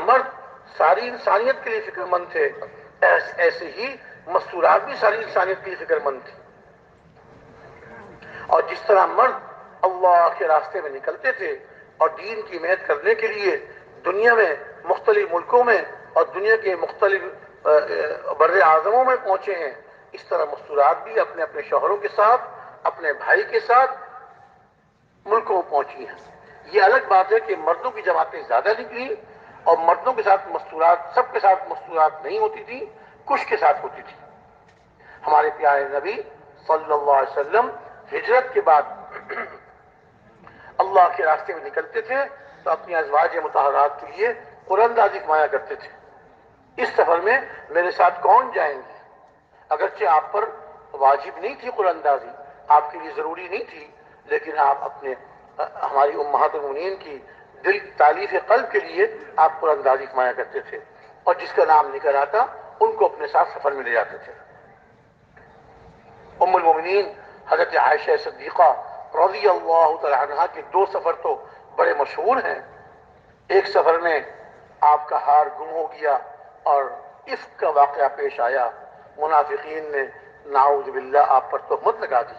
مرد ساری انسانیت کے لیے فکر مند تھے، ایسے ہی مستورات بھی ساری انسانیت کے لیے فکر مند تھی. اور جس طرح مرد اللہ کے راستے میں نکلتے تھے اور دین کی محنت کرنے کے لیے دنیا میں مختلف ملکوں میں اور دنیا کے مختلف بر اعظموں میں پہنچے ہیں، اس طرح مستورات بھی اپنے اپنے شوہروں کے ساتھ، اپنے بھائی کے ساتھ ملکوں میں پہنچی ہیں. یہ الگ بات ہے کہ مردوں کی جماعتیں زیادہ نکلی اور مردوں کے ساتھ مستورات، سب کے ساتھ مستورات نہیں ہوتی تھی، کچھ کے ساتھ ہوتی تھی. ہمارے پیارے نبی صلی اللہ علیہ وسلم ہجرت کے بعد اللہ کے راستے میں نکلتے تھے تو اپنی ازواج مطہرات کے لیے قرآن اندازی فرمایا کرتے تھے، اس سفر میں میرے ساتھ کون جائیں گے؟ اگرچہ آپ پر واجب نہیں تھی قرآن اندازی، آپ کے لیے ضروری نہیں تھی، لیکن آپ اپنے ہماری امہات المؤمنین کی دل تالیف قلب کے لیے آپ قرآن اندازی فرمایا کرتے تھے، اور جس کا نام نکل آتا ان کو اپنے ساتھ سفر میں لے جاتے تھے. ام المؤمنین حضرت عائشہ صدیقہ رضی اللہ تعالی عنہا کے 2 سفر تو بڑے مشہور ہیں. ایک سفر میں آپ کا ہار گم ہو گیا اور عفق کا واقعہ پیش آیا، منافقین نے نعوذ باللہ آپ پر تہمت لگا دی،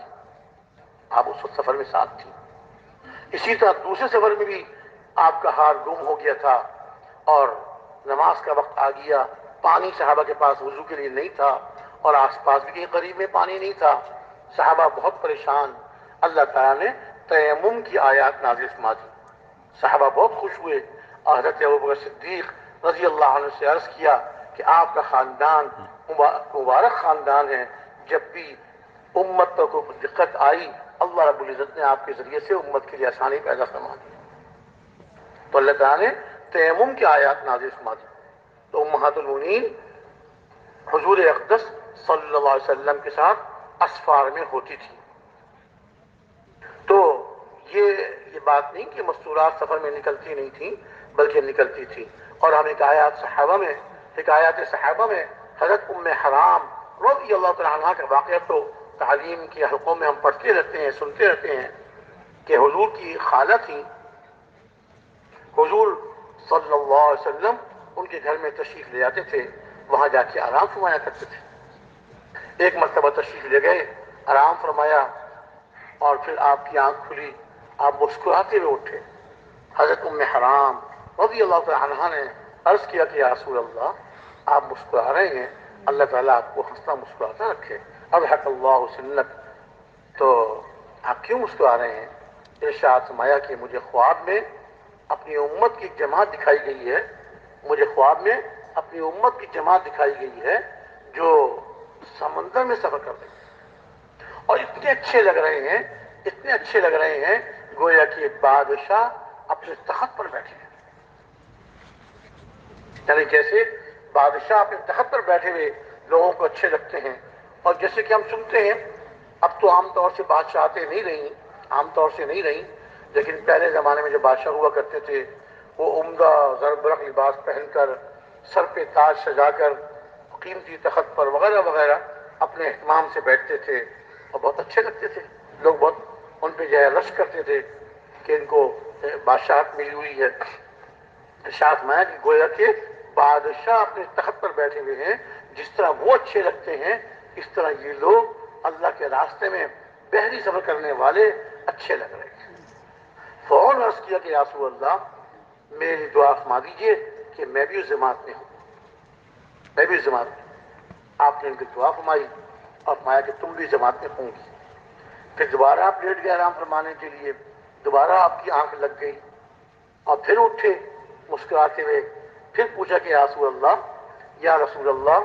آپ اس وقت سفر میں ساتھ تھی. اسی طرح دوسرے سفر میں بھی آپ کا ہار گم ہو گیا تھا اور نماز کا وقت آ گیا، پانی صحابہ کے پاس وضو کے لیے نہیں تھا اور آس پاس بھی کہیں قریب میں پانی نہیں تھا، صحابہ بہت پریشان. اللہ تعالیٰ نے تیمم کی آیات نازل فرما دی، صحابہ بہت خوش ہوئے اور حضرت ابوبکر صدیق رضی اللہ عنہ سے عرض کیا کہ آپ کا خاندان مبارک خاندان ہے، جب بھی امت پر کوئی دقت آئی اللہ رب العزت نے آپ کے ذریعے سے امت کے لیے آسانی پیدا فرما دی. تو اللہ تعالیٰ نے تیمم کی آیات نازل فرما دی. تو امہات المؤمنین حضور اقدس صلی اللہ علیہ وسلم کے ساتھ اسفار میں ہوتی تھی. تو یہ بات نہیں کہ مستورات سفر میں نکلتی نہیں تھیں، بلکہ نکلتی تھی. اور ہم حکایات صحابہ میں حضرت ام حرام رضی اللہ تعالیٰ عنہ کا واقعہ تو تعلیم کے حلقوں میں ہم پڑھتے رہتے ہیں، سنتے رہتے ہیں کہ حضور کی خالہ تھی، حضور صلی اللہ علیہ وسلم ان کے گھر میں تشریف لے جاتے تھے، وہاں جا کے آرام فرمایا کرتے تھے. ایک مرتبہ تشریف لے گئے، آرام فرمایا اور پھر آپ کی آنکھ کھلی، آپ مسکراتے ہوئے اٹھے. حضرت ام حرام رضی اللہ تعالی عنہا نے عرض کیا کہ یا رسول اللہ آپ مسکرا رہے ہیں، اللہ تعالیٰ آپ کو ہنستا مسکراتا رکھے، اضحک اللہ سنک. تو آپ کیوں مسکرا رہے ہیں؟ ارشاد فرمایا کہ مجھے خواب میں اپنی امت کی جماعت دکھائی گئی ہے، مجھے خواب میں اپنی امت کی جماعت دکھائی گئی ہے جو سمندر میں سفر کر رہی ہے اور اتنے اچھے لگ رہے ہیں، اتنے اچھے لگ رہے ہیں گویا کہ بادشاہ اپنے تخت پر بیٹھے ہیں. یعنی جیسے بادشاہ اپنے تخت پر بیٹھے ہوئے لوگوں کو اچھے لگتے ہیں. اور جیسے کہ ہم سنتے ہیں اب تو عام طور سے بادشاہتیں نہیں رہیں، عام طور سے نہیں رہیں، لیکن پہلے زمانے میں جو بادشاہ ہوا کرتے تھے وہ عمدہ زربرق لباس پہن کر، سر پہ تاج سجا کر، قیمتی تخت پر وغیرہ وغیرہ اپنے اہتمام سے بیٹھتے تھے اور بہت اچھے لگتے تھے. لوگ بہت ان پہ جو ہے رشک کرتے تھے کہ ان کو بادشاہت ملی ہوئی ہے. ارشاد میں کہ گویا کہ بادشاہ اپنے تخت پر بیٹھے ہوئے ہیں، جس طرح وہ اچھے لگتے ہیں اس طرح یہ لوگ اللہ کے راستے میں بحری سفر کرنے والے اچھے لگ رہے ہیں. فوراً عرض کیا کہ یا رسول اللہ میری دعا فرما دیجیے کہ میں بھی اس جماعت میں ہوں، میں بھی اس جماعت میں. آپ نے ان کی دعا فرمائی اور فرمایا کہ تم بھی جماعت میں ہوں گی. پھر دوبارہ آپ لیٹ گئے آرام فرمانے کے لیے، دوبارہ آپ کی آنکھ لگ گئی اور پھر اٹھے مسکراتے ہوئے. پھر پوچھا کہ یا رسول اللہ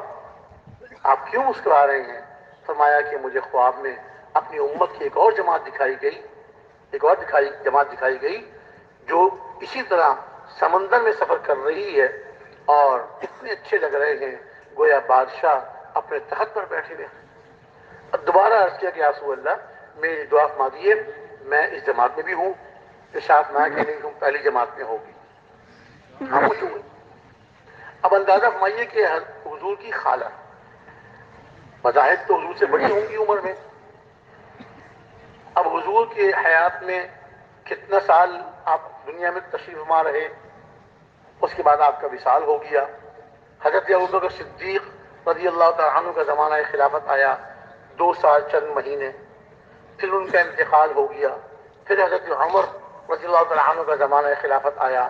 آپ کیوں مسکرا رہے ہیں؟ فرمایا کہ مجھے خواب میں اپنی امت کی ایک اور جماعت دکھائی گئی، ایک اور جماعت دکھائی گئی جو اسی طرح سمندر میں سفر کر رہی ہے اور اتنے اچھے لگ رہے ہیں گویا بادشاہ اپنے تخت پر بیٹھے ہوئے. اب دوبارہ عرض کیا کہ یا رسول اللہ میری دعا فرما دیجیے میں اس جماعت میں بھی ہوں. ارشاد فرمایا کہ نہیں تم پہلی جماعت میں ہوگی. خاموش ہوئے. اب اندازہ فرمائیے کہ حضور کی خالہ بظاہر تو حضور سے بڑی ہوں گی عمر میں. اب حضور کے حیات میں کتنا سال آپ دنیا میں تشریف فرما رہے، اس اس کے بعد آپ کا وصال ہو گیا. حضرت ابوبکر صدیق رضی اللہ تعالیٰ عنہ کا زمانہ خلافت آیا 2 سال چند مہینے، پھر ان کا انتقال ہو گیا. پھر حضرت عمر رضی اللہ تعالیٰ عنہ کا زمانہ خلافت آیا،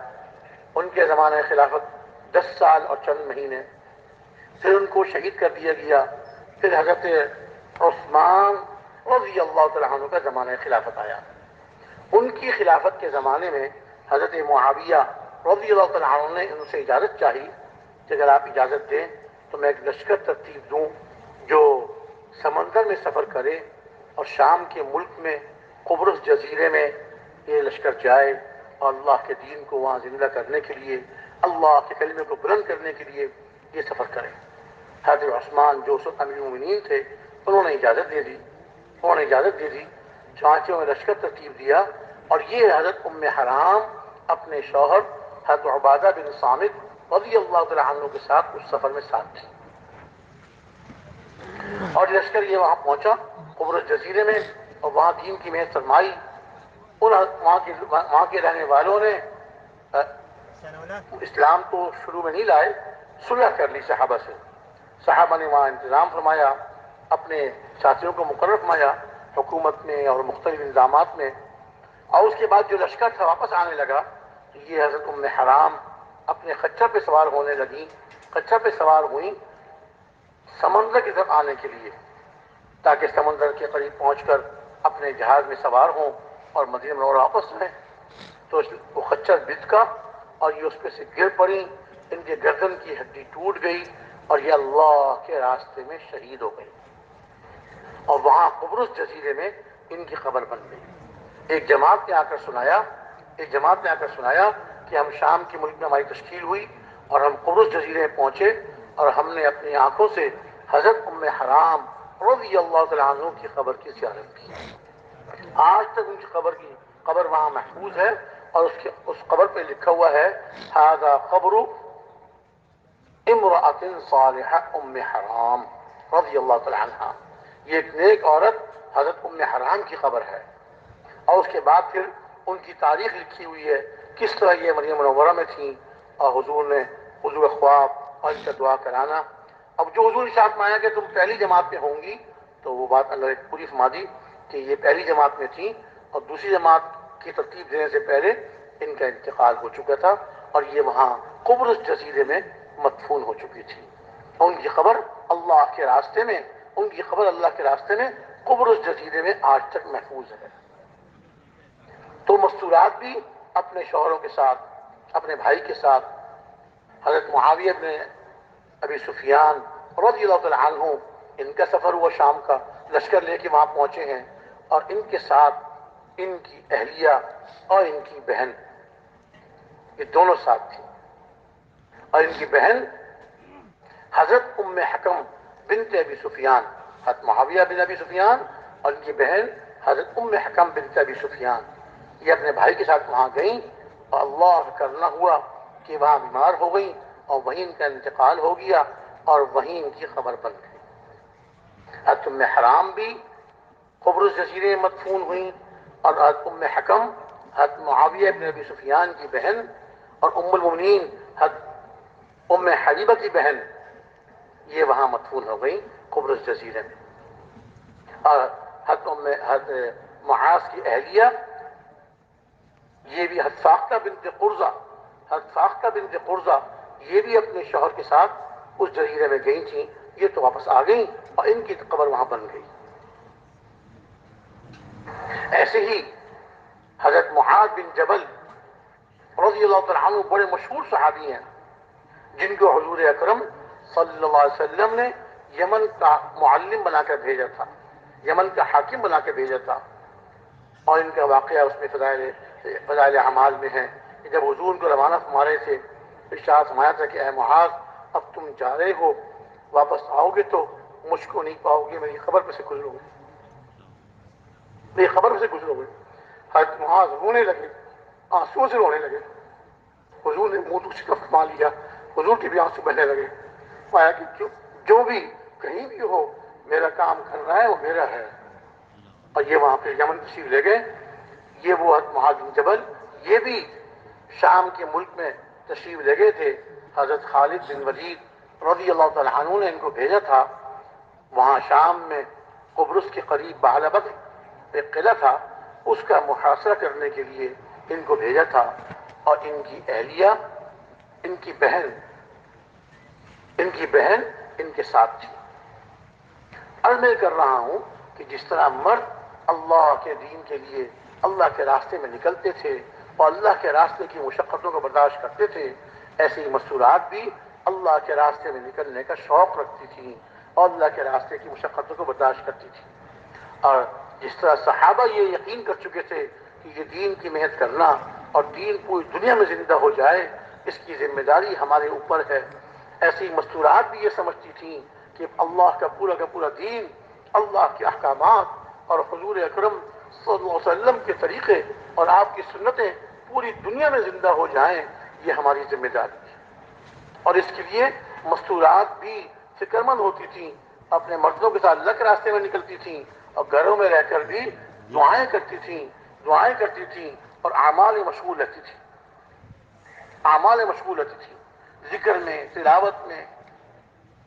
ان کے زمانہ خلافت 10 سال اور چند مہینے، پھر ان کو شہید کر دیا گیا. پھر حضرت عثمان رضی اللہ تعالیٰ عنہ کا زمانہ خلافت آیا. ان کی خلافت کے زمانے میں حضرت معاویہ رضی اللہ تعالیٰ عنہ نے ان سے اجازت چاہی کہ اگر آپ اجازت دیں تو میں ایک لشکر ترتیب دوں جو سمندر میں سفر کرے اور شام کے ملک میں قبرص جزیرے میں یہ لشکر جائے اور اللہ کے دین کو وہاں زندہ کرنے کے لیے، اللہ کے کلمے کو بلند کرنے کے لیے یہ سفر کرے. حضرت عثمان جو اس وقت امیر المومنین تھے انہوں نے اجازت دے دی. چانچوں میں لشکر ترتیب دیا اور یہ حضرت ام حرام اپنے شوہر حضرت عبادہ بن صامت رضی اللہ تعالیٰ عنہ کے ساتھ اس سفر میں ساتھ تھی. اور لشکر یہ وہاں پہنچا قبرص جزیرے میں اور وہاں دین کی محنت فرمائی. وہاں کے رہنے والوں نے اسلام تو شروع میں نہیں لائے، صلح کر لی صحابہ سے. صحابہ نے وہاں انتظام فرمایا، اپنے ساتھیوں کو مقرر فرمایا حکومت میں اور مختلف انتظامات میں. اور اس کے بعد جو لشکر تھا واپس آنے لگا تو یہ حضرت ام حرام اپنے خچر پہ سوار ہونے لگیں، خچر پہ سوار ہوئیں سمندر کی طرف آنے کے لیے تاکہ سمندر کے قریب پہنچ کر اپنے جہاز میں سوار ہوں اور مدینہ منورہ واپس میں. تو وہ خچر بچکا اور یہ اس پہ سے گر پڑی، ان کے گردن کی ہڈی ٹوٹ گئی اور یہ اللہ کے راستے میں شہید ہو گئی. اور وہاں قبرص جزیرے میں ان کی خبر بن گئی. ایک جماعت نے آ کر سنایا کہ ہم شام کے ملک میں ہماری تشکیل ہوئی اور ہم قبرص جزیرے میں پہنچے اور ہم نے اپنی آنکھوں سے حضرت ام حرام رضی اللہ تعالیٰ عنہ کی قبر کی زیارت کی. آج تک ان کی قبر وہاں محفوظ ہے اور اس قبر پہ لکھا ہوا ہے ھذا قبر امرأۃ صالحہ ام حرام رضی اللہ تعالیٰ عنہ. یہ ایک نیک عورت حضرت ام حرام کی قبر ہے. اور اس کے بعد پھر ان کی تاریخ لکھی ہوئی ہے، کس طرح یہ مدینہ منورہ میں تھیں اور حضور خواب اور ان کا دعا کرانا. اب جو حضور ارشاد فرمایا کہ تم پہلی جماعت میں ہوں گی تو وہ بات اللہ نے پوری فرما دی کہ یہ پہلی جماعت میں تھیں اور دوسری جماعت کی ترتیب دینے سے پہلے ان کا انتقال ہو چکا تھا اور یہ وہاں قبرص جزیرے میں مدفون ہو چکی تھی. ان کی قبر اللہ کے راستے میں قبرص جزیرے میں آج تک محفوظ ہے. تو مستورات بھی اپنے شوہروں کے ساتھ، اپنے بھائی کے ساتھ، حضرت معاویہ بن ابی سفیان رضی اللہ تعالیٰ عنہ ان کا سفر ہوا شام کا، لشکر لے کے وہاں پہنچے ہیں اور ان کے ساتھ ان کی اہلیہ اور ان کی بہن یہ دونوں ساتھ تھی. اور ان کی بہن حضرت ام حکم بنت ابی سفیان، حضرت معاویہ بن ابی سفیان اور ان کی بہن حضرت ام حکم بنت ابی سفیان یہ اپنے بھائی کے ساتھ وہاں گئیں اور اللہ کرنا ہوا کہ وہاں بیمار ہو گئیں اور وہیں ان کا انتقال ہو گیا اور وہیں ان کی خبر بن گئی. حضرت ام حرام بھی قبرص جزیرے میں مدفون ہوئیں اور حضرت ام حکم حضرت معاویہ بن ابی سفیان کی بہن اور ام المؤمنین حضرت ام حبیبہ کی بہن یہ وہاں مدفون ہو گئیں قبرص جزیرے میں. اور حضرت معاذ کی اہلیہ یہ بھی حضرت فاختہ بنت قرظہ یہ بھی اپنے شوہر کے ساتھ اس جزیرے میں گئی تھیں. یہ تو واپس آ گئیں اور ان کی قبر وہاں بن گئی. ایسے ہی حضرت معاذ بن جبل رضی اللہ تعالیٰ عنہ بڑے مشہور صحابی ہیں جن کو حضور اکرم صلی اللہ علیہ وسلم نے یمن کا معلم بنا کر بھیجا تھا، یمن کا حاکم بنا کے بھیجا تھا. اور ان کا واقعہ اس میں فضائل اعمال میں ہے کہ جب حضور کو روانہ فرما رہے تھے ارشاد فرمایا تھا کہ اے معاذ اب تم جا رہے ہو، واپس آؤ گے تو مجھ کو نہیں پاؤ گے، میری قبر پہ سے گزرو گے. حضرت معاذ رونے لگے، آنسو سے رونے لگے. حضور نے منہ تو فرما لیا، حضور کے بھی آنسو بہنے لگے. پایا کہ جو بھی کہیں بھی ہو میرا کام کرنا ہے وہ میرا ہے. اور یہ وہاں پہ یمن تشریف لے گئے. یہ وہ حضرت معاذ بن جبل یہ بھی شام کے ملک میں تشریف لے گئے تھے، حضرت خالد بن ولید رضی اللہ تعالیٰ عنہ نے ان کو بھیجا تھا وہاں شام میں قبرص کے قریب بعلبک ایک قلعہ تھا، اس کا محاصرہ کرنے کے لیے ان کو بھیجا تھا، اور ان کی اہلیہ ان کی بہن ان کے ساتھ تھی۔ اور میں کر رہا ہوں کہ جس طرح مرد اللہ کے دین کے لیے اللہ کے راستے میں نکلتے تھے اور اللہ کے راستے کی مشقتوں کو برداشت کرتے تھے، ایسے ہی مستورات بھی اللہ کے راستے میں نکلنے کا شوق رکھتی تھیں اور اللہ کے راستے کی مشقتوں کو برداشت کرتی تھیں۔ اور جس طرح صحابہ یہ یقین کر چکے تھے کہ یہ دین کی محنت کرنا اور دین پوری دنیا میں زندہ ہو جائے اس کی ذمہ داری ہمارے اوپر ہے، ایسی مستورات بھی یہ سمجھتی تھیں کہ اللہ کا پورا دین، اللہ کے احکامات اور حضور اکرم صلی اللہ علیہ وسلم کے طریقے اور آپ کی سنتیں پوری دنیا میں زندہ ہو جائیں، یہ ہماری ذمہ داری ہے۔ اور اس کے لیے مستورات بھی فکر مند ہوتی تھیں، اپنے مردوں کے ساتھ اللہ کے راستے میں نکلتی تھیں اور گھروں میں رہ کر بھی دعائیں کرتی تھیں اور اعمال میں مشغول رہتی تھیں، ذکر میں، تلاوت میں،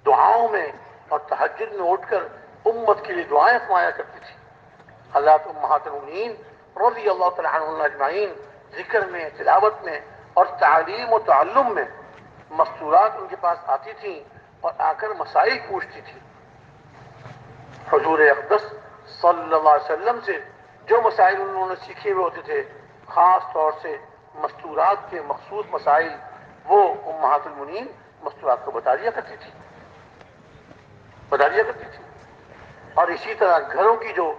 دعاؤں میں، اور تہجد میں اٹھ کر امت کے لیے دعائیں فرمایا کرتی تھی۔ حضرات امہات المؤمنین رضی اللہ تعالیٰ عنہن اجمعین ذکر میں، تلاوت میں اور تعلیم و تعلم میں مستورات ان کے پاس آتی تھیں اور آ کر مسائل پوچھتی تھیں۔ حضور اقدس صلی اللہ علیہ وسلم سے جو مسائل انہوں نے سیکھے ہوئے ہوتے تھے، خاص طور سے مستورات کے مخصوص مسائل، وہ امہات المؤمنین مستورات کو بتا دیا کرتی تھی۔ اور اسی طرح گھروں کی جو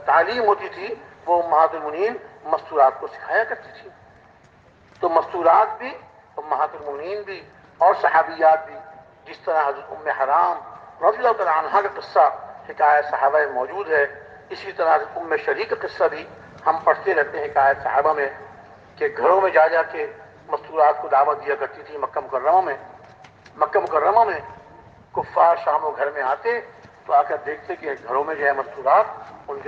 تعلیم ہوتی تھی وہ امہات المؤمنین مستورات کو سکھایا کرتی تھی۔ تو مستورات بھی، امہات المؤمنین بھی اور صحابیات بھی، جس طرح حضرت ام حرام رضی اللہ تعالیٰ عنہا کا قصہ حکایت صحابہ میں موجود ہے، اسی طرح حضرت ام شریک کا قصہ بھی ہم پڑھتے رہتے ہیں حکایت صحابہ میں، کہ گھروں میں جا کے مستورات کو دعوت دیا کرتی تھی۔ مکہ مکرمہ میں کفار شام و گھر میں آتے تو آ کر دیکھتے کہ گھروں میں جو ہے مستورات، ان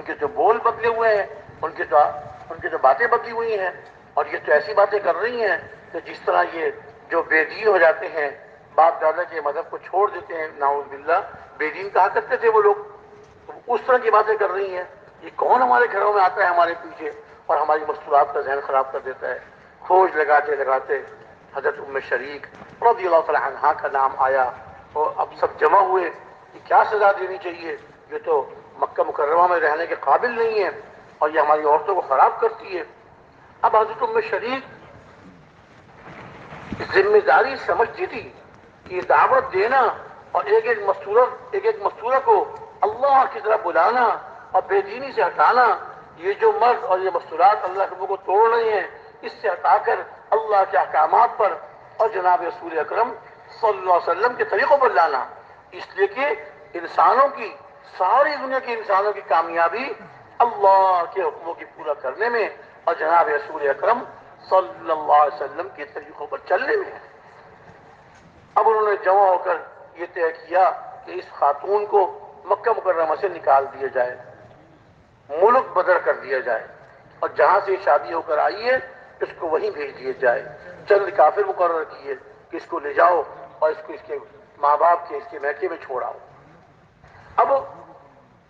کے تو بول بدلے ہوئے ہیں، ان کے تو باتیں بدلی ہوئی ہیں، اور یہ تو ایسی باتیں کر رہی ہیں کہ جس طرح یہ جو بے دین ہو جاتے ہیں، باپ دادا کے مذہب کو چھوڑ دیتے ہیں، نعوذ باللہ بے دین کہا کرتے تھے وہ لوگ، اس طرح کی باتیں کر رہی ہیں۔ یہ کون ہمارے گھروں میں آتا ہے ہمارے پیچھے اور ہماری مستورات کا ذہن خراب کر دیتا ہے؟ کھوج لگاتے حضرت ام شریک رضی اللہ تعالیٰ عنہا کا نام آیا، اور اب سب جمع ہوئے کہ کیا سزا دینی چاہیے، یہ تو مکہ مکرمہ میں رہنے کے قابل نہیں ہے اور یہ ہماری عورتوں کو خراب کرتی ہے۔ اب حضرت ام شریک ذمہ داری سمجھتی تھی کہ یہ دعوت دینا اور ایک ایک مستورہ کو اللہ کی طرف بلانا اور بے دینی سے ہٹانا، یہ جو مرد اور یہ مستورات اللہ کے منہ کو توڑ رہے ہیں، اس سے ہٹا کر اللہ کے احکامات پر اور جناب رسول اکرم صلی اللہ علیہ وسلم کے طریقوں پر لانا، اس لیے کہ ساری دنیا کے انسانوں کی کامیابی اللہ کے حکموں کی پورا کرنے میں اور جناب رسول اکرم صلی اللہ علیہ وسلم کے طریقوں پر چلنے میں ہے۔ اب انہوں نے جمع ہو کر یہ طے کیا کہ اس خاتون کو مکہ مکرمہ سے نکال دیا جائے، ملک بدر کر دیا جائے، اور جہاں سے شادی ہو کر آئی ہے اس کو وہیں بھیج دیا جائے۔ چند کافر مقرر کیے کہ اس کو لے جاؤ اور اس کے ماں باپ کے، اس کے میکے میں چھوڑاؤ۔ اب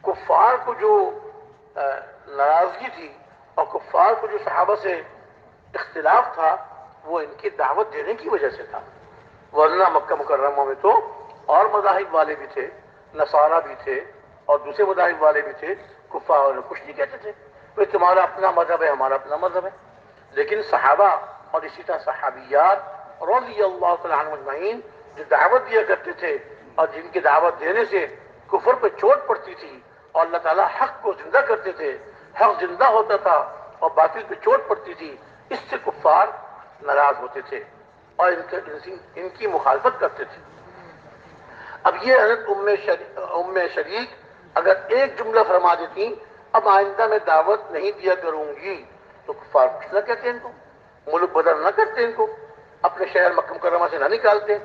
کفار کو جو ناراضگی تھی اور کفار کو جو صحابہ سے اختلاف تھا وہ ان کی دعوت دینے کی وجہ سے تھا، ورنہ مکہ مکرمہ میں تو اور مذاہب والے بھی تھے، نصارہ بھی تھے اور دوسرے مذاہب والے بھی تھے، کفار انہیں کچھ نہیں کہتے تھے، بھئی تمہارا اپنا مذہب ہے، ہمارا اپنا مذہب ہے۔ لیکن صحابہ اور اسی طرح صحابیات رضی اللہ تعالیٰ عنہم اجمعین جو دعوت دیا کرتے تھے اور جن کی دعوت دینے سے کفر پہ چوٹ پڑتی تھی اور اللہ تعالیٰ حق کو زندہ کرتے تھے، حق زندہ ہوتا تھا اور باطل پہ چوٹ پڑتی تھی، اس سے کفار ناراض ہوتے تھے اور ان کی مخالفت کرتے تھے۔ اب یہ حضرت ام شریک اگر ایک جملہ فرما دیتی اب آئندہ میں دعوت نہیں دیا کروں گی، تو کفار کچھ نہ کہتے ان کو، ملک بدر نہ کرتے ان کو، اپنے شہر مکہ مکرمہ سے نہ نکالتے،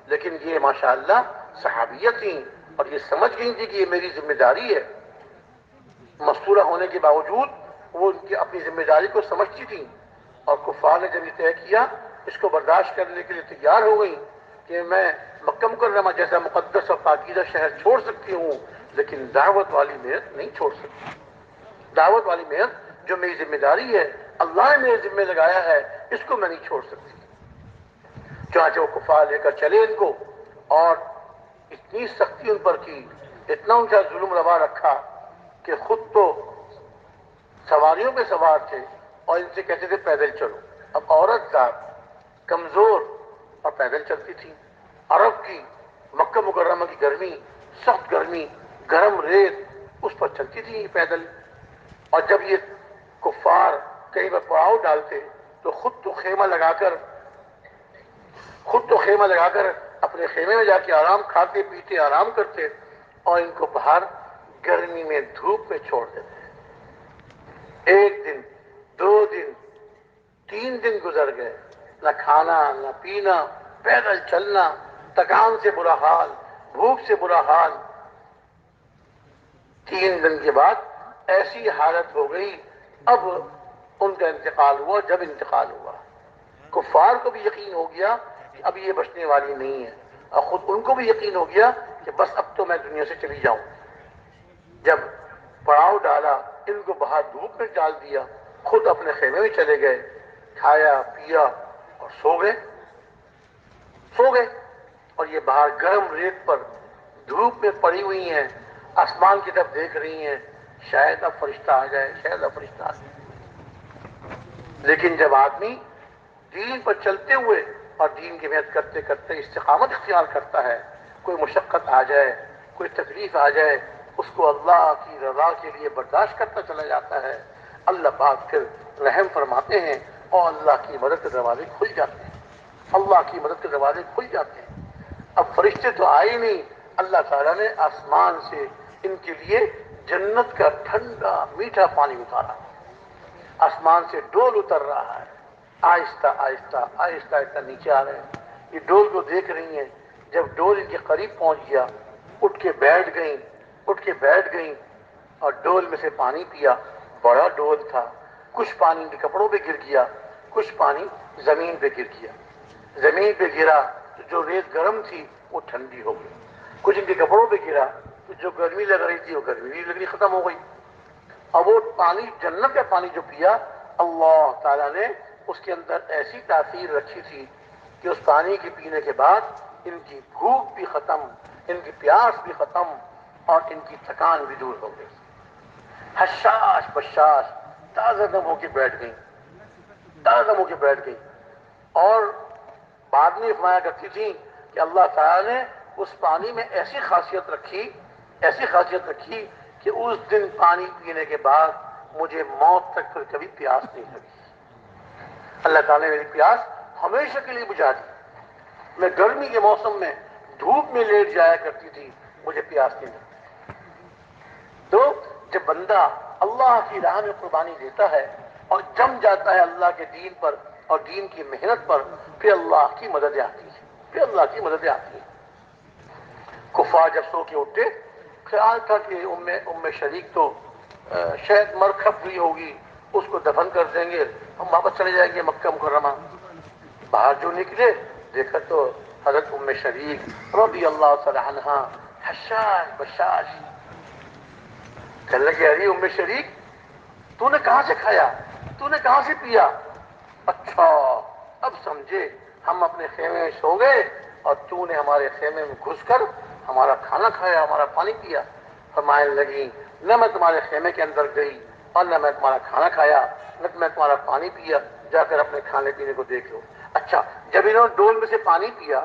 لیکن یہ ماشاءاللہ صحابیت تھیں اور یہ سمجھ گئی تھی کہ یہ میری ذمہ داری ہے۔ مستورہ ہونے کے باوجود وہ ان کی اپنی ذمہ داری کو سمجھتی تھیں، اور کفار نے جب یہ طے کیا اس کو برداشت کرنے کے لیے تیار ہو گئی کہ میں مکہ مکرمہ جیسا مقدس اور پاکیزہ شہر چھوڑ سکتی ہوں، لیکن دعوت والی محنت نہیں چھوڑ سکتی۔ دعوت والی محنت جو میری ذمہ داری ہے، اللہ نے میرے ذمہ لگایا ہے، اس کو میں نہیں چھوڑ سکتی۔ چنانچہ وہ کفار لے کر چلے ان کو، اور اتنی سختی ان پر کی، اتنا ان کا ظلم روا رکھا کہ خود تو سواریوں پہ سوار تھے اور ان سے کہتے تھے پیدل چلو۔ اب عورت ذات کمزور اور پیدل چلتی تھی، عرب کی مکہ مکرمہ کی گرمی، سخت گرمی، گرم ریت، اس پر چلتی تھی پیدل۔ اور جب یہ کفار کہیں پر پڑاؤ ڈالتے تو خود تو خیمہ لگا کر اپنے خیمے میں جا کے آرام کھاتے پیتے آرام کرتے، اور ان کو باہر گرمی میں دھوپ میں چھوڑ دیتے۔ ایک دن، 2 دن، 3 دن گزر گئے، نہ کھانا نہ پینا، پیدل چلنا، تکان سے برا حال، بھوک سے برا حال۔ 3 دن کے بعد ایسی حالت ہو گئی، اب ان کا انتقال ہوا۔ جب انتقال ہوا، کفار کو بھی یقین ہو گیا کہ اب یہ بچنے والی نہیں ہے، اور خود ان کو بھی یقین ہو گیا کہ بس اب تو میں دنیا سے چلی جاؤں۔ جب پڑاؤ ڈالا، ان کو باہر دھوپ میں ڈال دیا، خود اپنے خیمے میں چلے گئے، کھایا پیا اور سو گئے۔ اور یہ باہر گرم ریت پر دھوپ میں پڑی ہوئی ہیں، آسمان کی طرف دیکھ رہی ہیں، شاید اب فرشتہ آ جائے، شاید اب فرشتہ آ جائے۔ لیکن جب آدمی دین پر چلتے ہوئے اور دین کی محنت کرتے کرتے استقامت اختیار کرتا ہے، کوئی مشقت آ جائے، کوئی تکلیف آ جائے، اس کو اللہ کی رضا کے لیے برداشت کرتا چلا جاتا ہے، اللہ پاک پھر رحم فرماتے ہیں اور اللہ کی مدد کے دروازے کھل جاتے ہیں۔ اللہ کی مدد کے دروازے کھل جاتے ہیں۔ اب فرشتے تو آئے نہیں، اللہ تعالیٰ نے آسمان سے ان کے لیے جنت کا ٹھنڈا میٹھا پانی اتارا۔ آسمان سے ڈول اتر رہا ہے، آہستہ آہستہ آہستہ آہستہ نیچے آ رہے ہیں۔ یہ ڈول کو دیکھ رہی ہیں۔ جب ڈول ان کے قریب پہنچ گیا، اٹھ کے بیٹھ گئیں اور ڈول میں سے پانی پیا۔ بڑا ڈول تھا، کچھ پانی ان کے کپڑوں پہ گر گیا، کچھ پانی زمین پہ گر گیا۔ زمین پہ گرا تو جو ریت گرم تھی وہ ٹھنڈی ہو گئی، کچھ ان کے کپڑوں پہ گرا تو جو گرمی لگ رہی تھی وہ گرمی بھی لگنی ختم ہو گئی۔ اور وہ پانی، جنت کا پانی جو پیا، اللہ تعالیٰ نے اس کے اندر ایسی تاثیر رکھی تھی کہ اس پانی کے پینے کے بعد ان کی بھوک بھی ختم، ان کی پیاس بھی ختم، اور ان کی تھکان بھی دور ہو گئی۔ حشاش بشاش تازہ دم ہو کے بیٹھ گئی، اور بعد میں فرمایا کرتی تھی کہ اللہ تعالیٰ نے اس پانی میں ایسی خاصیت رکھی کہ اس دن پانی پینے کے بعد مجھے موت تک پھر کبھی پیاس نہیں لگی۔ اللہ تعالیٰ نے میری پیاس ہمیشہ کے لیے بجھا دی۔ میں گرمی کے موسم میں دھوپ میں لیٹ جایا کرتی تھی، مجھے پیاس نہیں لگتی۔ تو جب بندہ اللہ کی راہ میں قربانی دیتا ہے اور جم جاتا ہے اللہ کے دین پر اور دین کی محنت پر، پھر اللہ کی مدد آتی ہے۔ کفار جب سو کے اٹھتے، خیال تھا کہ ام شریک تو شاید مر کھپ گئی ہوگی، اس کو دفن کر دیں گے، ہم واپس چلے جائیں گے مکہ مکرمہ۔ باہر جو نکلے دیکھا تو حضرت ام شریک رضی اللہ تعالی عنہا حشاش بشاش کہنے لگے، ارے ام شریک، تو نے کہاں سے کھایا، تو نے کہاں سے پیا؟ اچھا اب سمجھے، ہم اپنے خیمے میں سو گئے اور تو نے ہمارے خیمے میں گھس کر ہمارا کھانا کھایا، ہمارا پانی پیا۔ فرمانے لگی، نہ میں تمہارے خیمے کے اندر گئی اور نہ میں تمہارا کھانا کھایا، نہ میں تمہارا پانی پیا، جا کر اپنے کھانے پینے کو دیکھ لو۔ اچھا جب انہوں نے ڈول میں سے پانی پیا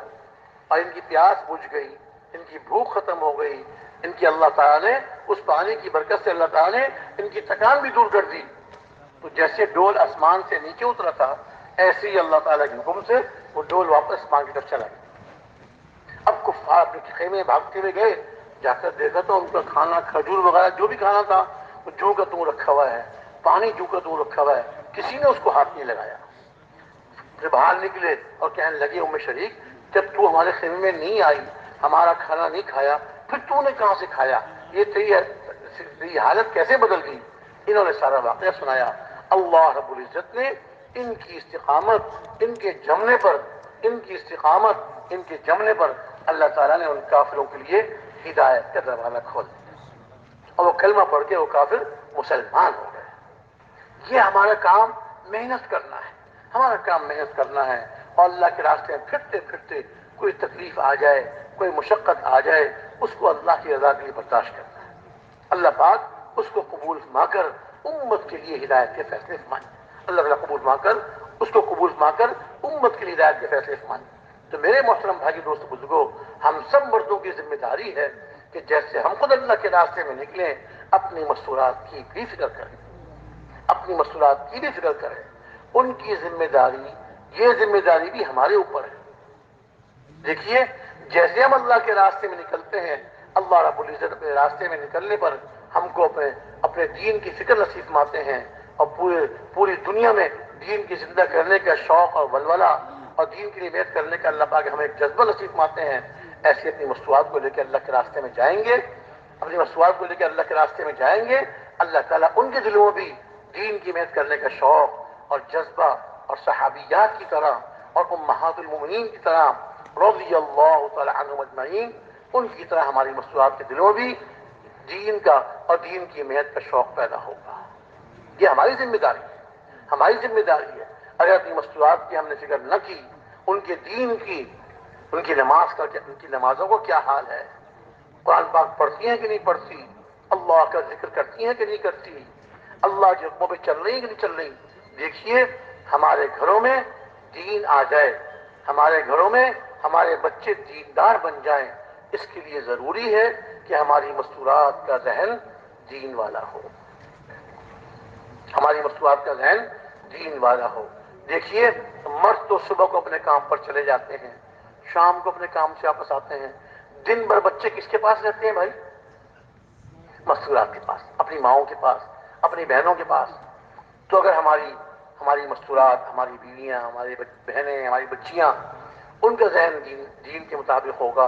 اور ان کی پیاس بجھ گئی، ان کی بھوک ختم ہو گئی، ان کی اللہ تعالیٰ نے اس پانی کی برکت سے اللہ تعالیٰ نے ان کی تھکان بھی دور کر دی۔ تو جیسے ڈول آسمان سے نیچے اترا تھا، ایسے ہی اللہ تعالیٰ کے حکم سے وہ ڈول واپس آسمان کی طرف چلا گیا۔ اب کفار اپنے خیمے میں بھاگتے ہوئے گئے، جا کر دیکھا تو ان کا کھانا، کھجور وغیرہ جو بھی کھانا تھا وہ جو کا توں رکھا ہوا ہے، پانی جو کا توں رکھا ہوا ہے، کسی نے اس کو ہاتھ نہیں لگایا۔ پھر باہر نکلے اور کہنے لگے، ام شریک، جب تو ہمارے خیمے میں نہیں آئی، ہمارا کھانا نہیں کھایا، پھر تو نے کہاں سے کھایا؟ یہ تیری حالت کیسے بدل گئی؟ انہوں نے سارا واقعہ سنایا۔ اللہ رب العزت نے ان کی استقامت، ان کے جمنے پر، ان کی استقامت، ان کے جمنے پر اللہ تعالیٰ نے ان کافروں کے لیے ہدایت کا دروازہ کھول دیا اور وہ کلمہ پڑھ کے وہ کافر مسلمان ہو گئے۔ یہ ہمارا کام محنت کرنا ہے، ہمارا کام محنت کرنا ہے، اور اللہ کے راستے میں پھرتے پھرتے کوئی تکلیف آ جائے، کوئی مشقت آ جائے، اس کو اللہ کی رضا کے لیے برداشت کرنا ہے۔ اللہ پاک اس کو قبول فرما کر امت کے لیے ہدایت کے فیصلے فرمائیں۔ اللہ تعالیٰ قبول فرما کر اس کو قبول فرما کر امت کے لیے ہدایت کے فیصلے فرمائیں۔ تو میرے محترم بھائی دوست بزرگوں، ہم سب مردوں کی ذمہ داری ہے کہ جیسے ہم خود اللہ کے راستے میں نکلیں، اپنی مستورات کی بھی فکر کریں، اپنی مستورات کی بھی فکر کریں۔ ان کی ذمہ داری، یہ ذمہ داری بھی ہمارے اوپر ہے۔ دیکھیے، جیسے ہم اللہ کے راستے میں نکلتے ہیں، اللہ رب العزت اپنے راستے میں نکلنے پر ہم کو اپنے دین کی فکر نصیب فرماتے ہیں، اور پوری دنیا میں دین کی زندہ کرنے کا شوق اور ولولہ اور دین کی محنت کرنے کا اللہ پاک ہمیں ایک جذبہ نصیب فرماتے ہیں۔ ایسی اپنی مصنوعات کو لے کے اللہ کے راستے میں جائیں گے، اپنی مصنوعات کو لے کے اللہ کے راستے میں جائیں گے، اللہ تعالیٰ ان کے دلوں میں بھی دین کی محنت کرنے کا شوق اور جذبہ، اور صحابیات کی طرح اور امہات المومنین کی طرح رضی اللہ تعالی عنہم اجمعین، ان کی طرح ہماری مصنوعات کے دلوں میں بھی دین کا اور دین کی محنت کا شوق پیدا ہوگا۔ یہ ہماری ذمہ داری ہے، ہماری ذمہ داری ہے۔ اگر اپنی مصنوعات کی ہم نے فکر نہ کی، ان کے دین کی، ان کی نمازوں کو کیا حال ہے، قرآن پاک پڑھتی ہیں کہ نہیں پڑھتی، اللہ کا ذکر کرتی ہیں کہ نہیں کرتی، اللہ کے حکموں پہ چل رہی ہیں کہ نہیں چل رہی۔ دیکھیے، ہمارے گھروں میں دین آ جائے، ہمارے گھروں میں ہمارے بچے دیندار بن جائیں، اس کے لیے ضروری ہے کہ ہماری مستورات کا ذہن دین والا ہو، ہماری مستورات کا ذہن دین والا ہو۔ دیکھیے، مرد تو صبح کو اپنے کام پر چلے جاتے ہیں، شام کو اپنے کام سے واپس آتے ہیں، دن بھر بچے کس کے پاس رہتے ہیں بھائی؟ مستورات کے پاس، اپنی ماؤں کے پاس، اپنی بہنوں کے پاس۔ تو اگر ہماری مستورات، ہماری بیویاں، ہماری بہنیں، ہماری بچیاں، ان کا ذہن دین کے مطابق ہوگا،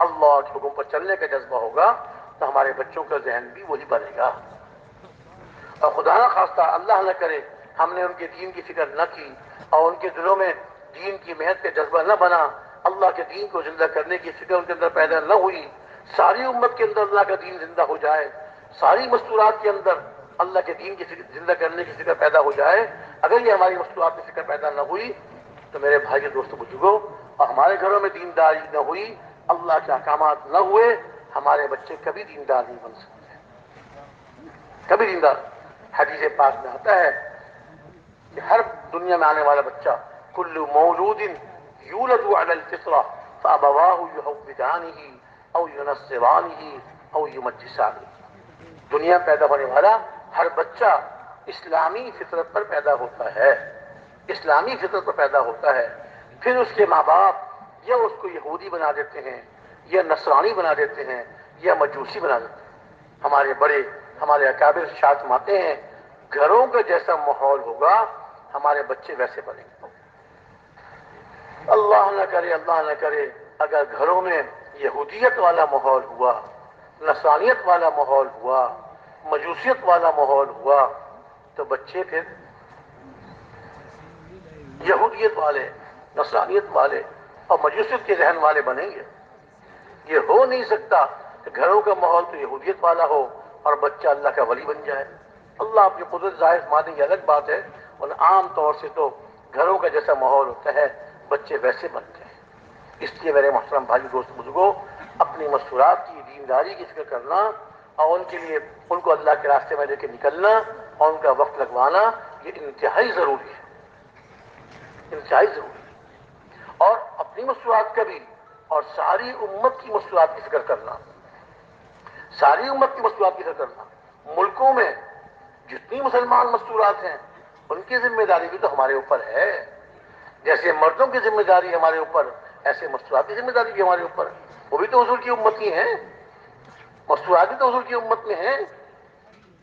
اللہ کے حکم پر چلنے کا جذبہ ہوگا، تو ہمارے بچوں کا ذہن بھی وہی بنے گا۔ اور خدا نہ خواستہ، اللہ نہ کرے، ہم نے ان کے دین کی فکر نہ کی اور ان کے دلوں میں دین کی محنت کا جذبہ نہ بنا، اللہ کے دین کو زندہ کرنے کی فکر ان کے اندر پیدا نہ ہوئی، ساری امت کے اندر اللہ کا دین زندہ ہو جائے، ساری مستورات کے اندر اللہ کے دین کی زندہ کرنے کی فکر پیدا ہو جائے، اگر یہ ہماری مستورات میں فکر پیدا نہ ہوئی، تو میرے بھائی دوستو بزرگوں، اور ہمارے گھروں میں دینداری نہ ہوئی، اللہ کے احکامات نہ ہوئے، ہمارے بچے کبھی دیندار نہیں بن سکتے، کبھی دیندار۔ حدیث پاک میں آتا ہے کہ ہر دنیا میں آنے والا بچہ، کل مولود یولد علی الفطرہ فابواہ یحودانہ او ینصرانہ او یمجسانہ، دنیا پیدا ہونے والا ہر بچہ اسلامی فطرت پر پیدا ہوتا ہے، اسلامی فطرت پر پیدا ہوتا ہے، پھر اس کے ماں باپ یا اس کو یہودی بنا دیتے ہیں، یا نصرانی بنا دیتے ہیں، یا مجوسی بنا دیتے ہیں۔ ہمارے اکابر ارشاد فرماتے ہیں، گھروں کا جیسا ماحول ہوگا ہمارے بچے ویسے بنیں گے۔ اللہ نہ کرے، اللہ نہ کرے، اگر گھروں میں یہودیت والا ماحول ہوا، نصرانیت والا ماحول ہوا، مجوسیت والا ماحول ہوا، تو بچے پھر یہودیت والے، نصرانیت والے اور مجوسیت کے ذہن والے بنیں گے۔ یہ ہو نہیں سکتا کہ گھروں کا ماحول تو یہودیت والا ہو اور بچہ اللہ کا ولی بن جائے۔ اللہ اپنی قدرت ظاہر فرمانے کی الگ بات ہے، اور عام طور سے تو گھروں کا جیسا ماحول ہوتا ہے بچے ویسے بنتے ہیں۔ اس لیے میرے محترم بھائی دوست بزرگوں، اپنی مستورات کی دینداری کی فکر کرنا اور ان کے لیے ان کو اللہ کے راستے میں لے کے نکلنا اور ان کا وقت لگوانا، یہ انتہائی ضروری ہے، انتہائی ضروری ہے۔ اور اپنی مستورات کا بھی اور ساری امت کی مستورات کی فکر کرنا، ساری امت کی مستورات کی فکر کرنا۔ ملکوں میں جتنی مسلمان مستورات ہیں ان کی ذمہ داری بھی تو ہمارے اوپر ہے، جیسے مردوں کی ذمہ داری ہمارے اوپر، ایسے مستورات کی ذمہ داری بھی ہمارے اوپر۔ وہ بھی تو حضور کی امت ہی ہیں، مستورات بھی تو حضور کی امت میں ہیں،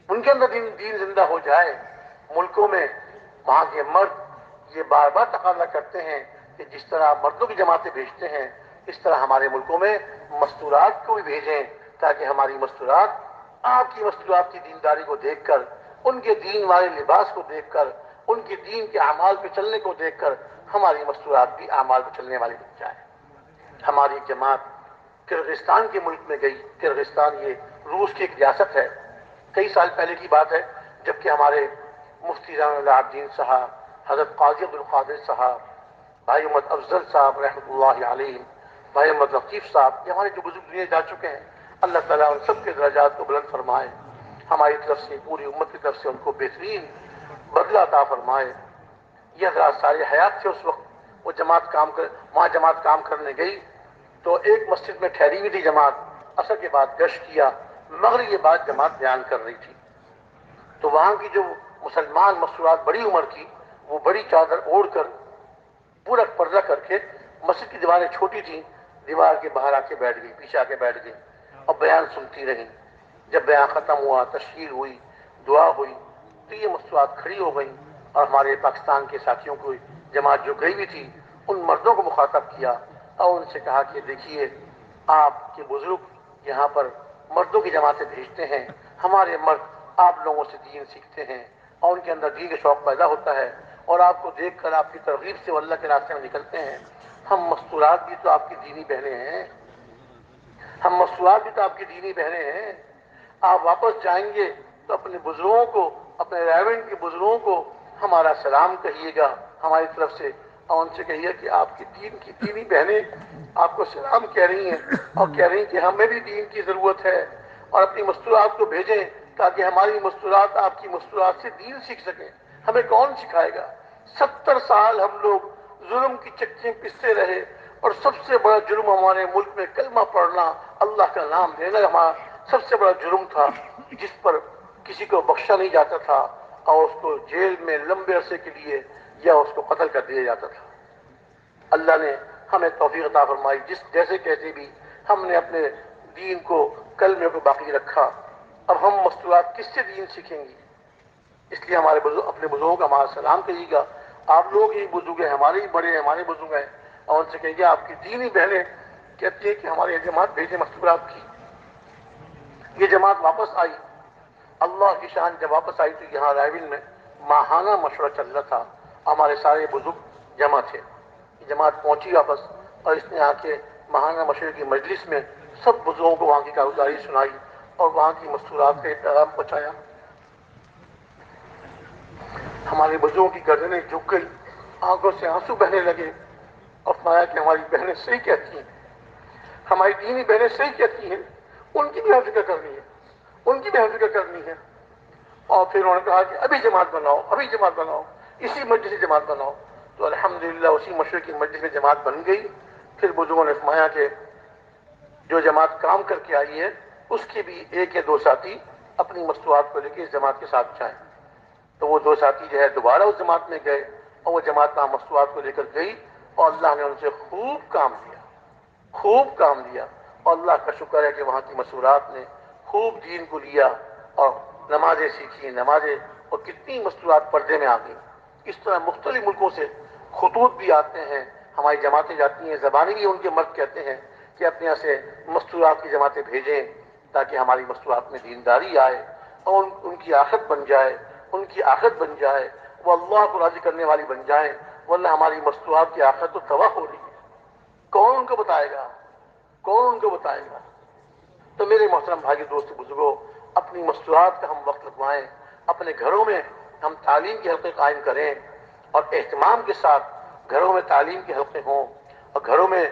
ان کے اندر دین زندہ ہو جائے۔ ملکوں میں وہاں کے مرد یہ بار بار تقاضا کرتے ہیں کہ جس طرح مردوں کی جماعتیں بھیجتے ہیں، اس طرح ہمارے ملکوں میں مستورات کو بھی بھیجیں، تاکہ ہماری مستورات آپ کی مستورات کی دینداری کو دیکھ کر، ان کے دین والے لباس کو دیکھ کر ان کی دین کے اعمال پہ چلنے کو دیکھ کر ہماری مستورات بھی اعمال پہ چلنے والی بن جائے۔ ہماری جماعت کرغزستان کے ملک میں گئی۔ کرغزستان یہ روس کی ایک ریاست ہے۔ کئی سال پہلے کی بات ہے، جبکہ ہمارے مفتی جان اللہ الدین صاحب، حضرت قاضی عبد القادر صاحب، بھائی محمد افضل صاحب رحمۃ اللہ علیہ، بھائی محمد لطیف صاحب، یہ ہمارے جو بزرگ دنیا جا چکے ہیں، اللہ تعالیٰ ان سب کے درجات کو بلند فرمائے، ہماری طرف سے، پوری امت کی طرف سے ان کو بہترین بدلہ عطا فرمائے۔ یہ حضرات سارے حیات تھے اس وقت، وہ وہاں جماعت کام کرنے گئی تو ایک مسجد میں ٹھہری ہوئی تھی جماعت، عصر کے بعد گشت کیا، مغرب کے بعد جماعت بیان کر رہی تھی، تو وہاں کی جو مسلمان مستورات بڑی عمر کی، وہ بڑی چادر اوڑھ کر پورا پردہ کر کے، مسجد کی دیواریں چھوٹی تھیں، دیوار کے باہر آ کے بیٹھ گئی، پیچھے آ کے بیٹھ گئی اور بیان سنتی رہیں۔ جب بیان ختم ہوا، تشہیر ہوئی، دعا ہوئی، تو یہ مستورات کھڑی ہو گئیں اور ہمارے پاکستان کے ساتھیوں کو، جماعت جو گئی ہوئی تھی، ان مردوں کو مخاطب کیا اور ان سے کہا کہ دیکھیے، آپ کے بزرگ یہاں پر مردوں کی جماعتیں بھیجتے ہیں، ہمارے مرد آپ لوگوں سے دین سیکھتے ہیں اور ان کے اندر دین کا شوق پیدا ہوتا ہے اور آپ کو دیکھ کر آپ کی ترغیب سے وہ اللہ کے راستے میں نکلتے ہیں۔ ہم مستورات بھی تو آپ کی دینی بہنیں ہیں، ہم مستورات بھی تو آپ کی دینی بہنیں ہیں۔ آپ واپس جائیں گے تو اپنے بزرگوں کو، اپنے ریونڈ کے بزرگوں کو ہمارا سلام کہیے گا ہماری طرف سے، اور ان سے کہیے کہ آپ کی دین کی دینی بہنیں آپ کو سلام کہہ رہی ہیں اور کہہ رہی ہیں کہ ہمیں بھی دین کی ضرورت ہے، اور اپنی مستورات کو بھیجیں تاکہ ہماری مستورات آپ کی مستورات سے دین سیکھ سکیں۔ ہمیں کون سکھائے گا؟ 70 سال ہم لوگ ظلم کی چکیاں پستے رہے، اور سب سے بڑا جرم ہمارے ملک میں کلمہ پڑھنا، اللہ کا نام لینا ہمارا سب سے بڑا جرم تھا، جس پر کسی کو بخشا نہیں جاتا تھا اور اس کو جیل میں لمبے عرصے کے لیے یا اس کو قتل کر دیا جاتا تھا۔ اللہ نے ہمیں توفیق عطا فرمائی، جیسے کیسے بھی ہم نے اپنے دین کو، کلمے کو باقی رکھا۔ اب ہم مستورات کس سے دین سیکھیں گی؟ اس لیے ہمارے اپنے بزرگوں کا ہمارا سلام کہیے گا۔ آپ لوگ ہی بزرگ ہیں، ہمارے ہی بڑے ہیں، ہمارے بزرگ ہیں، اور ان سے کہیے آپ کی دینی بہنیں کہتی ہے کہ ہماری جماعت بھیجیں مستورات کی۔ یہ جماعت واپس آئی، اللہ کی شان جب واپس آئی تو یہاں رائے میں ماہانہ مشورہ چل رہا تھا، ہمارے سارے بزرگ جمع تھے۔ یہ جماعت پہنچی واپس اور اس نے آ کے ماہانہ مشورے کی مجلس میں سب بزرگوں کو وہاں کی کارگزاری سنائی اور وہاں کی مستورات کا پیغام پہنچایا۔ ہمارے بزرگوں کی گردنیں جھک گئی، آنکھوں سے آنسو بہنے لگے اور فرمایا کہ ہماری بہنیں صحیح کہتی ہیں، ہماری دینی بہنیں صحیح کہتی ہیں، ان کی بھی ہم فکر کرنی ہے، ان کی بھی ہم فکر کرنی ہے۔ اور پھر انہوں نے کہا کہ ابھی جماعت بناؤ، ابھی جماعت بناؤ، اسی مجلس سے جماعت بناؤ۔ تو الحمدللہ اسی مشورے کی مجلس میں جماعت بن گئی۔ پھر بزرگوں نے فرمایا کہ جو جماعت کام کر کے آئی ہے اس کے بھی ایک یا دو ساتھی اپنی مستورات کو لے کے اس جماعت کے ساتھ جائیں۔ تو وہ دو ساتھی جو ہے دوبارہ اس جماعت میں گئے اور وہ جماعت وہاں مستورات کو لے کر گئی اور اللہ نے ان سے خوب کام لیا، خوب کام لیا، اور اللہ کا شکر ہے کہ وہاں کی مستورات نے خوب دین کو لیا اور نمازیں سیکھی، نمازیں، اور کتنی مستورات پردے میں آ گئی۔ اس طرح مختلف ملکوں سے خطوط بھی آتے ہیں، ہماری جماعتیں جاتی ہیں، زبانی بھی ان کے مرد کہتے ہیں کہ اپنے یہاں سے مستورات کی جماعتیں بھیجیں تاکہ ہماری مستورات میں دینداری آئے اور ان کی آخرت بن جائے، ان کی آخرت بن جائے، وہ اللہ کو راضی کرنے والی بن جائیں، ورنہ ہماری مستورات کی آخرت تو تباہ ہو رہی ہے۔ کون ان کو بتائے گا؟ کون ان کو بتائے گا؟ تو میرے محترم بھائی، دوست، بزرگوں، اپنی مستورات کا ہم وقت لگوائیں، اپنے گھروں میں ہم تعلیم کے حلقے قائم کریں اور اہتمام کے ساتھ گھروں میں تعلیم کے حلقے ہوں اور گھروں میں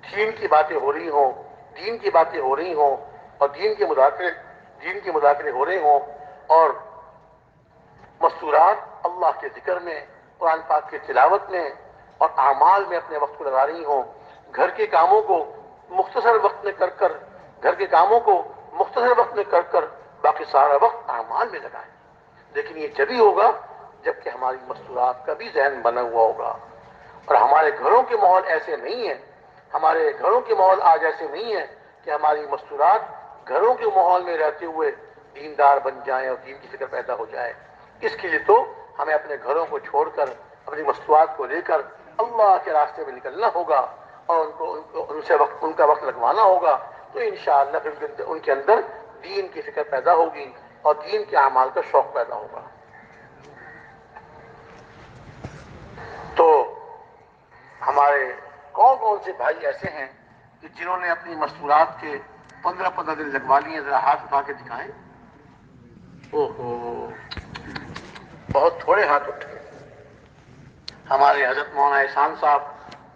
دین کی باتیں ہو رہی ہوں، دین کی باتیں ہو رہی ہوں اور دین کے مذاکرے ہو رہے ہوں، اور مستورات اللہ کے ذکر میں، قرآن پاک کی تلاوت میں اور اعمال میں اپنے وقت کو لگا رہی ہوں۔ گھر کے کاموں کو مختصر وقت میں کر کر باقی سارا وقت اعمال میں لگائیں۔ لیکن یہ جبھی ہوگا جب کہ ہماری مستورات کا بھی ذہن بنا ہوا ہوگا، اور ہمارے گھروں کے ماحول ایسے نہیں ہیں، ہمارے گھروں کے ماحول آج ایسے نہیں ہیں کہ ہماری مستورات گھروں کے ماحول میں رہتے ہوئے دیندار بن جائیں اور دین کی فکر پیدا ہو جائے۔ اس کے لیے تو ہمیں اپنے گھروں کو چھوڑ کر اپنی مستورات کو لے کر اللہ کے راستے میں نکلنا ہوگا اور ان کا وقت لگوانا ہوگا، تو انشاءاللہ پھر ان کے اندر دین کی فکر پیدا ہوگی اور دین کے اعمال کا شوق پیدا ہوگا۔ ہمارے کون کون سے بھائی ایسے ہیں کہ جنہوں نے اپنی مستورات کے 15 دن لگوا لیے؟ ذرا ہاتھ اٹھا کے دکھائیں۔ اوہو، بہت تھوڑے ہاتھ اٹھے۔ ہمارے حضرت مولانا احسان صاحب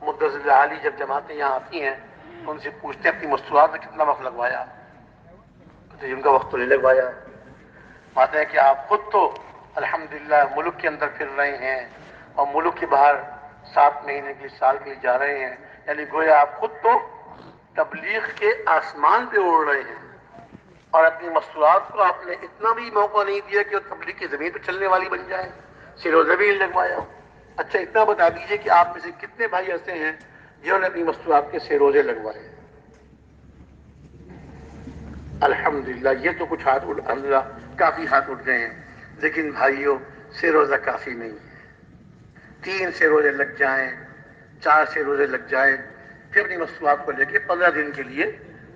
مدثر العالی جب جماعتیں یہاں آتی ہیں تو ان سے پوچھتے ہیں اپنی مستورات میں کتنا وقت لگوایا؟ تو ان کا وقت تو نہیں لگوایا۔ بات ہے کہ آپ خود تو الحمدللہ ملک کے اندر پھر رہے ہیں اور ملک کے باہر 7 مہینے کے سال کے لیے جا رہے ہیں، یعنی گویا آپ خود تو تبلیغ کے آسمان پہ اڑ رہے ہیں، اور اپنی مستورات کو آپ نے اتنا بھی موقع نہیں دیا کہ وہ تبلیغ کی زمین پہ چلنے والی بن جائے، سر و زمین لگوایا۔ اچھا اتنا بتا دیجئے کہ آپ میں سے کتنے بھائی ایسے ہیں جنہوں نے اپنی مستورات کے سروزے لگوائے؟ الحمدللہ، یہ تو کچھ ہاتھ الحمدللہ کافی ہاتھ اٹھ گئے ہیں، لیکن بھائیوں سے روزہ کافی نہیں ہے۔ 3 سے روزے لگ جائیں، 4 سے روزے لگ جائیں، پھر اپنی مستورات کو لے کے 15 دن کے لیے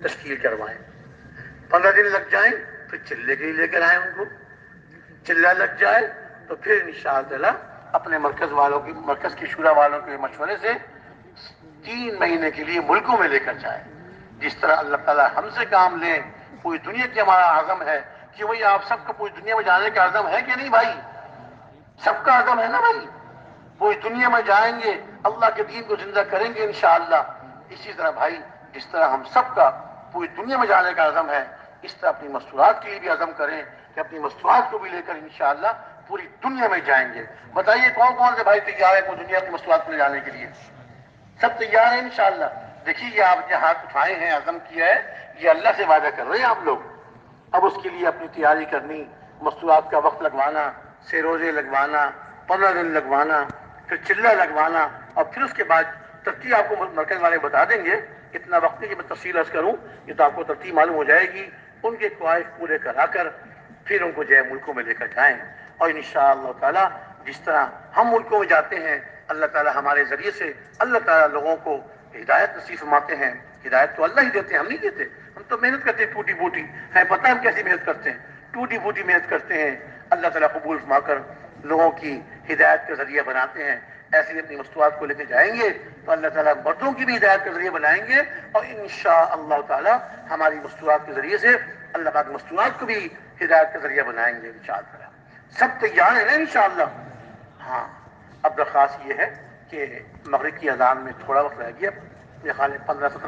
تشکیل کروائیں۔ 15 دن لگ جائیں پھر چلے کے لیے لے کر آئیں ان کو، چلہ لگ جائے تو پھر انشاءاللہ اپنے مرکز کی شورا والوں کے مشورے سے 3 مہینے کے لیے ملکوں میں لے کر جائیں۔ جس طرح اللہ تعالیٰ ہم سے کام لیں، پوری دنیا کی ہمارا عزم ہے کہ وہی آپ سب کو پوری دنیا میں جانے کا عزم ہے کہ نہیں بھائی؟ سب کا عزم ہے نا بھائی؟ پوری دنیا میں جائیں گے، اللہ کے دین کو زندہ کریں گے انشاءاللہ۔ اسی طرح بھائی جس طرح ہم سب کا پوری دنیا میں جانے کا عزم ہے، اس طرح اپنی مستورات کے لیے بھی عزم کریں کہ اپنی مستورات کو بھی لے کر انشاءاللہ پوری دنیا میں جائیں گے۔ بتائیے کون کون سے بھائی تیار ہے پوری دنیا کی مستورات کو لے جانے کے لیے؟ سب تیار ہیں انشاءاللہ؟ دیکھیے یہ آپ جو ہاتھ اٹھائے ہیں، عزم کیا ہے، یہ اللہ سے وعدہ کر رہے ہیں آپ لوگ۔ اب اس کے لیے اپنی تیاری کرنی، مستورات کا وقت لگوانا، سے روزے لگوانا، 15 دن لگوانا، پھر چلہ لگوانا، اور پھر اس کے بعد ترتیب آپ کو مرکز والے بتا دیں گے کتنا وقت ہے، یہ میں تفصیل عرض کروں یہ تو آپ کو ترتیب معلوم ہو جائے گی۔ ان کے خواہش پورے کرا کر پھر ان کو جو ہے ملکوں میں لے کر جائیں، اور انشاءاللہ تعالیٰ جس طرح ہم ملکوں میں جاتے ہیں اللہ تعالیٰ ہمارے ذریعے سے اللہ تعالیٰ لوگوں کو ہدایت نصیب فرماتے ہیں۔ ہدایت تو اللہ ہی دیتے ہیں، ہم نہیں دیتے، ہم تو محنت کرتے ہیں ٹوٹی بوٹی ہے، پتہ ہے ہم کیسی محنت کرتے ہیں، ٹوٹی بوٹی محنت کرتے ہیں، اللہ تعالیٰ قبول فرما کر لوگوں کی ہدایت کا ذریعہ بناتے ہیں۔ ایسے ہی اپنی مستورات کو لے کے جائیں گے تو اللہ تعالیٰ مردوں کی بھی ہدایت کا ذریعہ بنائیں گے، اور انشاءاللہ تعالیٰ ہماری مستورات کے ذریعے سے اللہ پاک مستورات کو بھی ہدایت کا ذریعہ بنائیں گے انشاءاللہ۔ سب تیار ہیں نا انشاءاللہ؟ ہاں، اب درخواست یہ ہے کہ مغرب کی اذان میں تھوڑا وقت رہ گیا، میرے خیال ہے 15-17